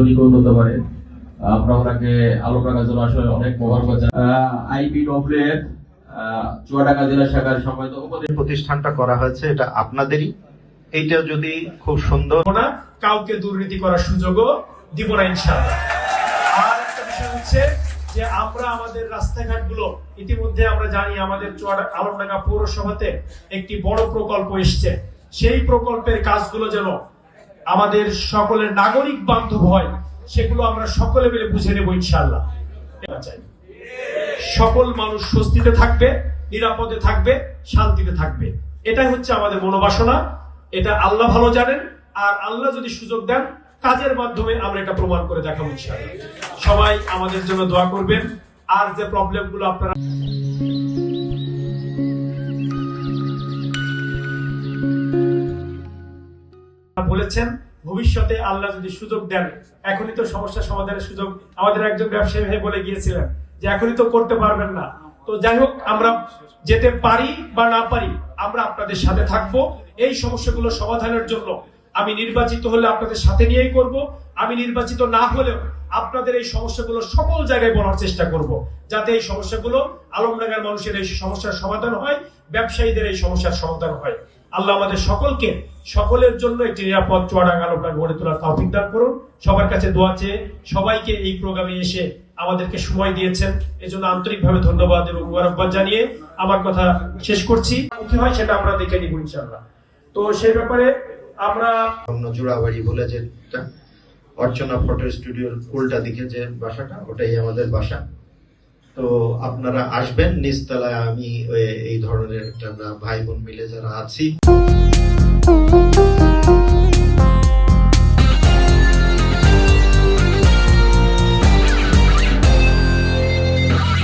আঞ্চলিক উন্নত পারে। আমরা ওনাকে আলোক রাখার জন্য আসলে অনেক মোবারকবাদ জানাই। আইবিডব্লিউ এর চুয়াডাঙ্গা জেলা শাখার সম্মানিত প্রতিষ্ঠানটা করা হয়েছে, এটা আপনাদেরই। এইটা যদি খুব সুন্দর না, কাউকে দুর্নীতি করার সুযোগও দিব না ইনশাআল্লাহ। আর একটা বিষয় হচ্ছে যে আমরা আমাদের রাস্তাঘাটগুলো ইতিমধ্যে আমরা জানি আমাদের আলমডাঙ্গা পৌরসভাতে একটি বড় প্রকল্প এসছে। সেই প্রকল্পের কাজগুলো যেন আমাদের সকলের নাগরিক বান্ধব হয়, সেগুলো আমরা সকলে মিলে বুঝে নেব ইনশাআল্লাহ। সকল মানুষ স্বস্তিতে থাকবে, নিরাপদে থাকবে, শান্তিতে থাকবে, এটাই হচ্ছে আমাদের মনোবাসনা। এটা আল্লাহ ভালো জানেন, আর আল্লাহ যদি সুযোগ দেন কাজের মাধ্যমে আমরা এটা প্রমাণ করে দেখাবো ইনশাআল্লাহ। সবাই আমাদের জন্য দোয়া করবেন। আর যে প্রবলেমগুলো আপনারা বলেছেন, ভবিষ্যতে আল্লাহ যদি সুযোগ দেন, এখনই তো সমস্যা সমাধানের সুযোগ আমাদের একজন ব্যবসায়ী ভাই বলে গিয়েছিলেন যে এখনই তো করতে পারবেন না। তো যাই হোক, আমরা যেতে পারি বা না পারি, আমরা আপনাদের সাথে থাকবো। এই সমস্যাগুলো সমাধানের জন্য আমি নির্বাচিত হলে আপনাদের সাথে নিয়েই করব। আমি নির্বাচিত না হলেও আপনাদের এই সমস্যাগুলো সকল জায়গায় বলার চেষ্টা করব, যাতে এই সমস্যাগুলো আলমডাঙ্গার মানুষের এই সমস্যার সমাধান হয়, ব্যবসায়ীদের এই সমস্যার সমাধান হয়। আল্লাহ আমাদের সকলকে সকলের জন্য একটি নিরাপদ চুয়াডাঙ্গা আলমডাঙ্গা গড়ে তোলার তৌফিক দান করুন। সবার কাছে দোয়া চেয়ে সবাইকে এই প্রোগ্রামে এসে আমাদেরকে সময় দিয়েছেন, এজন্য আন্তরিকভাবে ধন্যবাদ এবং মুবারকবাদ জানিয়ে আমার কথা শেষ করছি। কি হয় সেটা আমরা দেখে নিব ইনশাআল্লাহ। তো সেই ব্যাপারে আমরা জোড়াবাড়ি বলে যে অর্চনা ফটো স্টুডিওর উল্টা দিকে যে বাসাটা, ওটাই আমাদের বাসা। তো আপনারা আসবেন নিচতলায়। আমি এই ধরনের একটা ভাই বোন মিলে যারা আছি